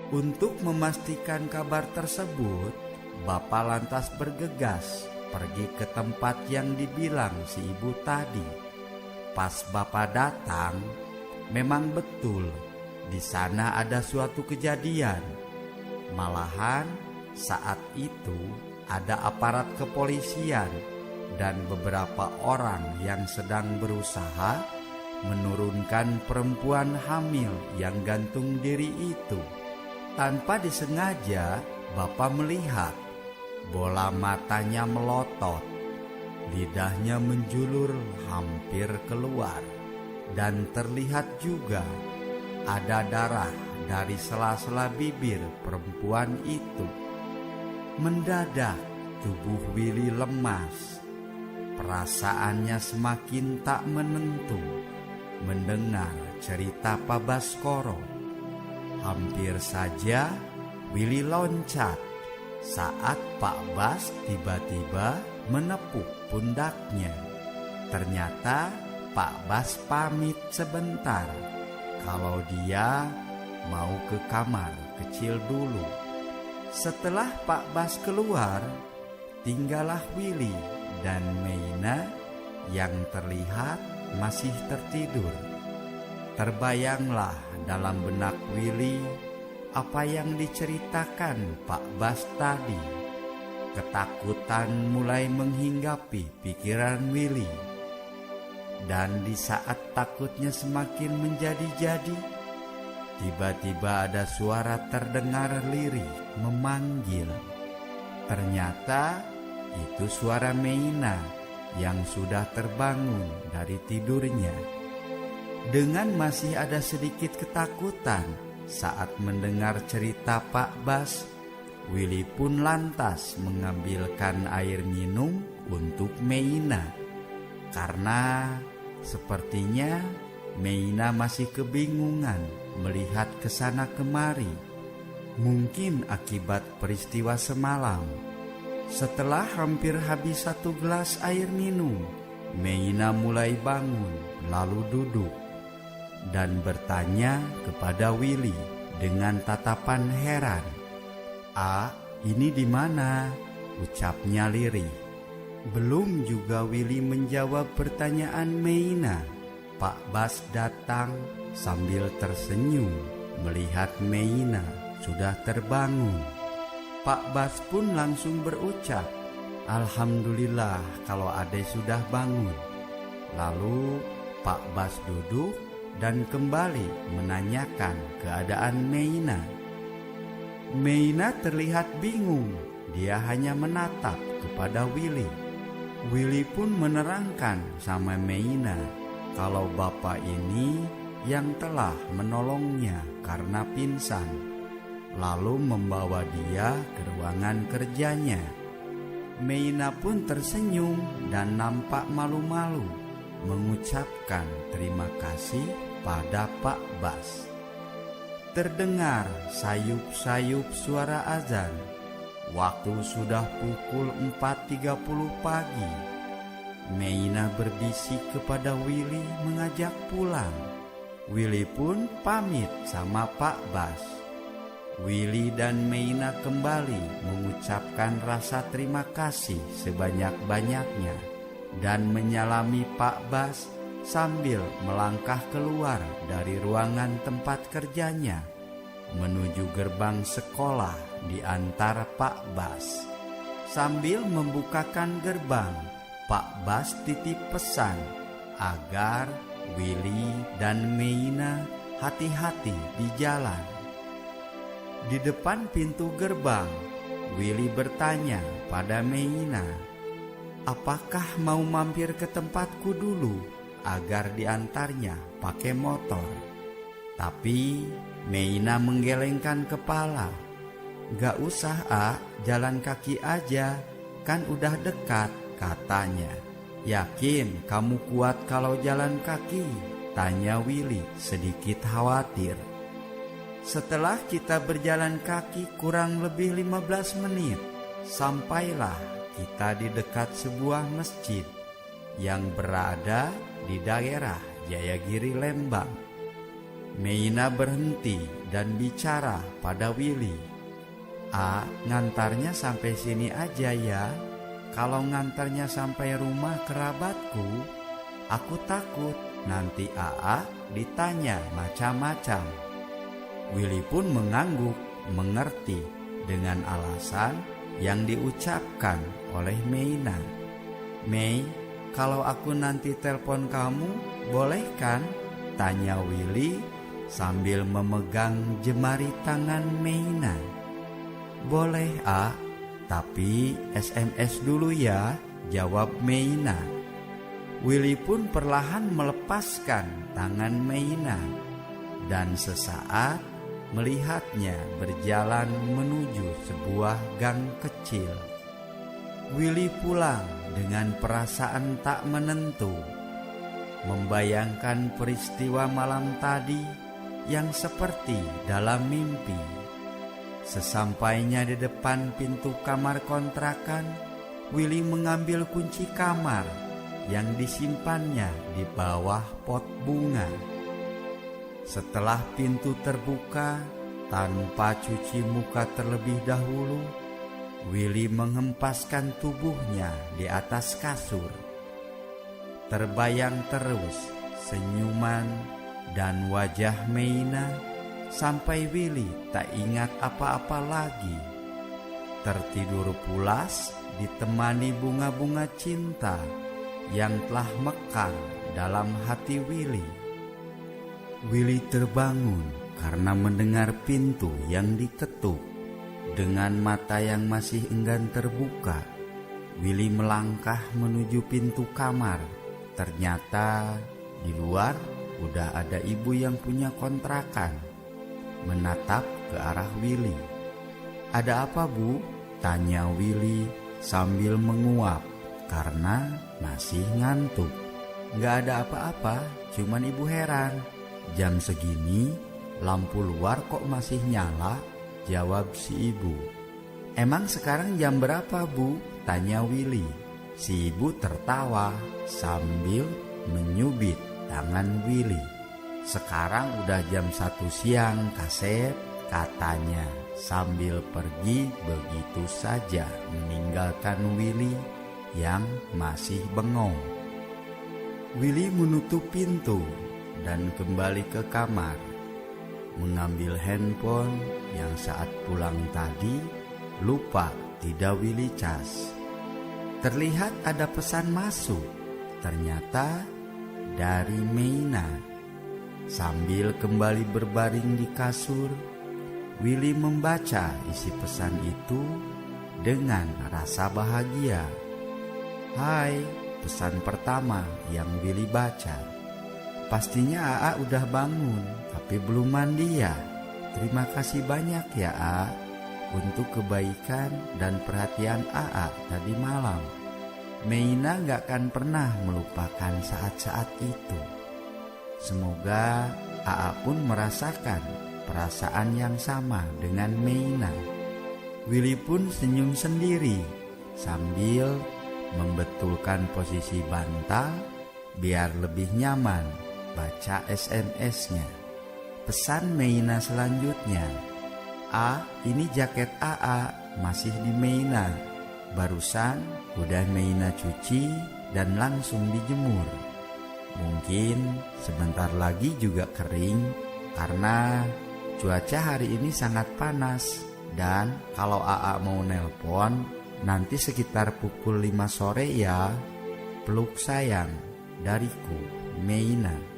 Untuk memastikan kabar tersebut, Bapak lantas bergegas pergi ke tempat yang dibilang si ibu tadi. Pas Bapak datang, memang betul di sana ada suatu kejadian. Malahan saat itu ada aparat kepolisian dan beberapa orang yang sedang berusaha menurunkan perempuan hamil yang gantung diri itu. Tanpa disengaja, Bapak melihat bola matanya melotot, lidahnya menjulur hampir keluar, dan terlihat juga ada darah dari sela-sela bibir perempuan itu. Mendadak tubuh Willy lemas. Perasaannya semakin tak menentu mendengar cerita Pak Baskoro. Hampir saja Willy loncat saat Pak Bas tiba-tiba menepuk pundaknya. Ternyata Pak Bas pamit sebentar kalau dia mau ke kamar kecil dulu. Setelah Pak Bas keluar, tinggallah Willy dan Meina yang terlihat masih tertidur. Terbayanglah dalam benak Willy apa yang diceritakan Pak Bas tadi. Ketakutan mulai menghinggapi pikiran Willy. Dan di saat takutnya semakin menjadi-jadi, tiba-tiba ada suara terdengar lirih memanggil. Ternyata itu suara Meina yang sudah terbangun dari tidurnya. Dengan masih ada sedikit ketakutan saat mendengar cerita Pak Bas, Willy pun lantas mengambilkan air minum untuk Meina. Karena sepertinya Meina masih kebingungan melihat kesana kemari. Mungkin akibat peristiwa semalam. Setelah hampir habis 1 gelas air minum, Meina mulai bangun lalu duduk dan bertanya kepada Willy dengan tatapan heran. Ini di mana?" ucapnya lirih. Belum juga Willy menjawab pertanyaan Meina, Pak Bas datang sambil tersenyum melihat Meina sudah terbangun. Pak Bas pun langsung berucap, "Alhamdulillah kalau Ade sudah bangun." Lalu Pak Bas duduk dan kembali menanyakan keadaan Meina. Meina terlihat bingung, dia hanya menatap kepada Willy. Willy pun menerangkan sama Meina kalau bapak ini yang telah menolongnya karena pingsan, lalu membawa dia ke ruangan kerjanya. Meina pun tersenyum dan nampak malu-malu mengucapkan terima kasih pada Pak Bas. Terdengar sayup-sayup suara azan. Waktu sudah pukul 4.30 pagi. Meina berbisik kepada Willy mengajak pulang. Willy pun pamit sama Pak Bas. Willy dan Meina kembali mengucapkan rasa terima kasih sebanyak-banyaknya dan menyalami Pak Bas sambil melangkah keluar dari ruangan tempat kerjanya menuju gerbang sekolah di antara Pak Bas. Sambil membukakan gerbang, Pak Bas titip pesan agar Willy dan Meina hati-hati di jalan. Di depan pintu gerbang, Willy bertanya pada Meina, "Apakah mau mampir ke tempatku dulu agar diantarnya pakai motor?" Tapi Meina menggelengkan kepala. "Gak usah, jalan kaki aja, kan udah dekat," katanya. "Yakin kamu kuat kalau jalan kaki?" tanya Willy sedikit khawatir. "Setelah kita berjalan kaki kurang lebih 15 menit, sampailah kita di dekat sebuah masjid yang berada di daerah Jayagiri, Lembang. Meina berhenti dan bicara pada Willy. Ngantarnya sampai sini aja ya. Kalau ngantarnya sampai rumah kerabatku, aku takut nanti ditanya macam-macam. Willy pun mengangguk mengerti dengan alasan yang diucapkan oleh Meina. "Mei, kalau aku nanti telepon kamu, boleh kan?" tanya Willy sambil memegang jemari tangan Meina. "Boleh, tapi SMS dulu ya," jawab Meina. Willy pun perlahan melepaskan tangan Meina dan sesaat melihatnya berjalan menuju sebuah gang kecil. Willy pulang dengan perasaan tak menentu, membayangkan peristiwa malam tadi yang seperti dalam mimpi. Sesampainya di depan pintu kamar kontrakan, Willy mengambil kunci kamar yang disimpannya di bawah pot bunga. Setelah pintu terbuka, tanpa cuci muka terlebih dahulu, Willy menghempaskan tubuhnya di atas kasur. Terbayang terus senyuman dan wajah Meina sampai Willy tak ingat apa-apa lagi. Tertidur pulas ditemani bunga-bunga cinta yang telah mekar dalam hati Willy. Willy terbangun karena mendengar pintu yang diketuk. Dengan mata yang masih enggan terbuka, Willy melangkah menuju pintu kamar. Ternyata di luar udah ada ibu yang punya kontrakan menatap ke arah Willy. "Ada apa, Bu?" tanya Willy sambil menguap karena masih ngantuk. "Nggak ada apa-apa, cuman ibu heran. Jam segini lampu luar kok masih nyala?" jawab si ibu. "Emang sekarang jam berapa, Bu?" tanya Willy. Si ibu tertawa sambil menyubit tangan Willy. "Sekarang udah jam 1 siang, Kasep," katanya sambil pergi begitu saja meninggalkan Willy yang masih bengong. Willy menutup pintu dan kembali ke kamar, mengambil handphone yang saat pulang tadi lupa tidak Willy cas. Terlihat ada pesan masuk, ternyata dari Meina. Sambil kembali berbaring di kasur, Willy membaca isi pesan itu dengan rasa bahagia. "Hai," pesan pertama yang Willy baca. "Pastinya AA udah bangun, tapi belum mandi ya. Terima kasih banyak ya AA untuk kebaikan dan perhatian AA tadi malam. Meina gak akan pernah melupakan saat-saat itu. Semoga AA pun merasakan perasaan yang sama dengan Meina." Willy pun senyum sendiri sambil membetulkan posisi bantal biar lebih nyaman baca SMS-nya. Pesan Meina selanjutnya, "Ini jaket AA masih di Meina. Barusan udah Meina cuci dan langsung dijemur. Mungkin sebentar lagi juga kering karena cuaca hari ini sangat panas. Dan kalau AA mau nelpon nanti sekitar pukul 5 sore ya. Peluk sayang, dariku, Meina."